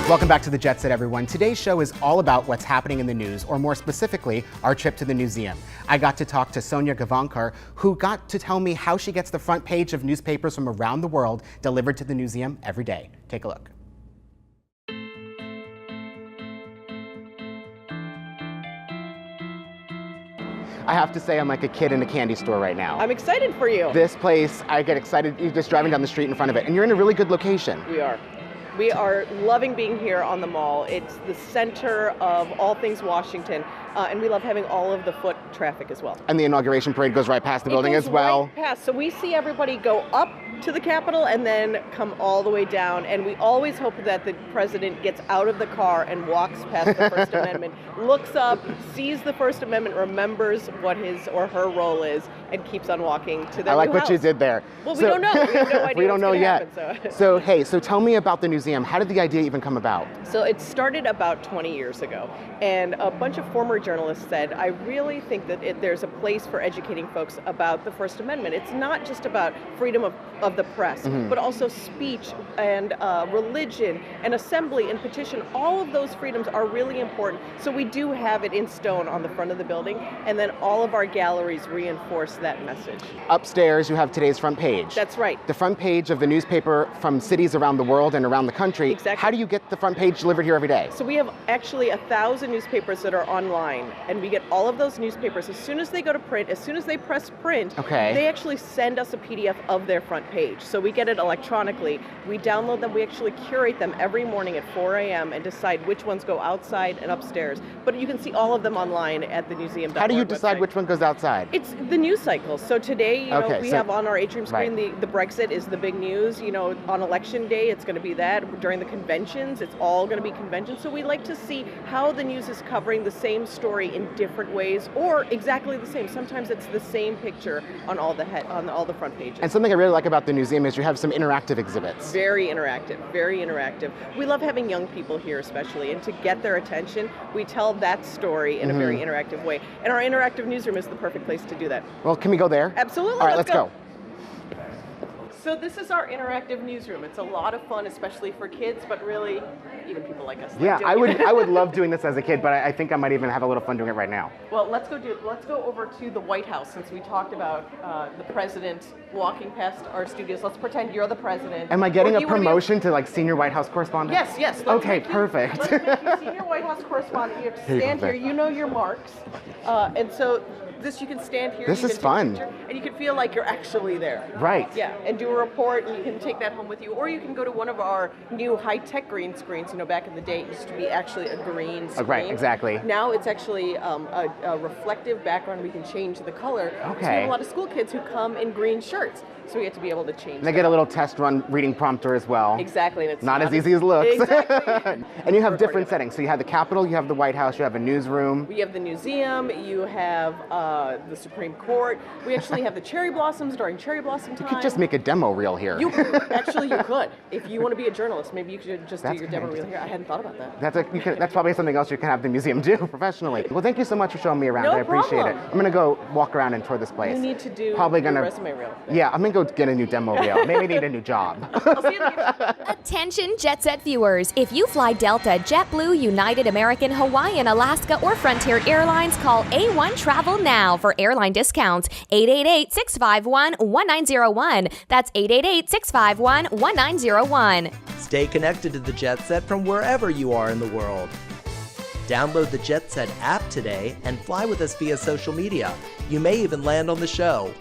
Welcome back to the Jet Set, everyone. Today's show is all about what's happening in the news, or more specifically, our trip to the Newseum. I got to talk to Sonia Gavankar, who got to tell me how she gets the front page of newspapers from around the world delivered to the Newseum every day. Take a look. I have to say, I'm like a kid in a candy store right now. I'm excited for you. This place, I get excited just driving down the street in front of it, and you're in a really good location. We are. We are loving being here on the mall. It's the center of all things Washington, and we love having all of the foot traffic as well. And the inauguration parade goes right past the building as well. Right past. So we see everybody go up to the Capitol and then come all the way down, and we always hope that the president gets out of the car and walks past the First Amendment, looks up, sees the First Amendment, remembers what his or her role is, and keeps on walking to their I like new what house. you did there. Well, we don't know. We have no idea. We don't know yet. Happen, So tell me about the Newseum. How did the idea even come about? So it started about 20 years ago, and a bunch of former journalists said, I really think that there's a place for educating folks about the First Amendment. It's not just about freedom of the press, but also speech and religion and assembly and petition. All of those freedoms are really important. So we do have it in stone on the front of the building, and then all of our galleries reinforce that message. Upstairs, you have today's front page. That's right. The front page of the newspaper from cities around the world and around the country. Exactly. How do you get the front page delivered here every day? So we have actually 1,000 newspapers that are online, and we get all of those newspapers as soon as they go to print, as soon as they press print, they actually send us a PDF of their front page. So we get it electronically. We download them. We actually curate them every morning at 4 a.m. and decide which ones go outside and upstairs. But you can see all of them online at the Newseum.org How do you decide website. which one goes outside? It's the news cycles. So today, we have on our atrium screen the Brexit is the big news. On election day, it's going to be that. During the conventions, it's all going to be conventions. So we like to see how the news is covering the same story in different ways, or exactly the same. Sometimes it's the same picture on all the front pages. And something I really like about the Newseum is you have some interactive exhibits. Very interactive, very interactive. We love having young people here especially, and to get their attention, we tell that story in a very interactive way. And our interactive newsroom is the perfect place to do that. Well, can we go there? Absolutely. All right, let's go. So this is our interactive newsroom. It's a lot of fun, especially for kids, but really, even people like us. Yeah, I would love doing this as a kid, but I think I might even have a little fun doing it right now. Well, let's go over to the White House, since we talked about the president walking past our studios. Let's pretend you're the president. Am I getting a promotion to like senior White House correspondent? Yes. Okay, perfect. Let's make you senior White House correspondent. You have to stand here. You know your marks, and so. You can stand here. This is fun. And you can feel like you're actually there. Right. Yeah, and do a report, and you can take that home with you. Or you can go to one of our new high-tech green screens. Back in the day, it used to be actually a green screen. Right, exactly. Now it's actually a reflective background. We can change the color. Okay. So we have a lot of school kids who come in green shirts. So we have to be able to change. And they get a little test run reading prompter as well. Exactly. And it's not as easy as it looks. Exactly. And you have different settings. So you have the Capitol, you have the White House, you have a newsroom. We have the Newseum, you have the Supreme Court. We actually have the cherry blossoms during cherry blossom time. You could just make a demo reel here. You could. If you want to be a journalist, maybe you could just do your demo reel here. I hadn't thought about that. That's probably something else you can have the museum do professionally. Well, thank you so much for showing me around. No I appreciate problem. it. I'm going to go walk around and tour this place. You need to do probably your resume reel. Yeah, I'm going to go get a new demo reel. Maybe need a new job. I'll see you in the kitchen. Attention Jet Set viewers. If you fly Delta, JetBlue, United American, Hawaiian, Alaska, or Frontier Airlines, call A1 Travel now for airline discounts. 888-651-1901. That's 888-651-1901. Stay connected to the Jet Set from wherever you are in the world. Download the Jet Set app today and fly with us via social media. You may even land on the show.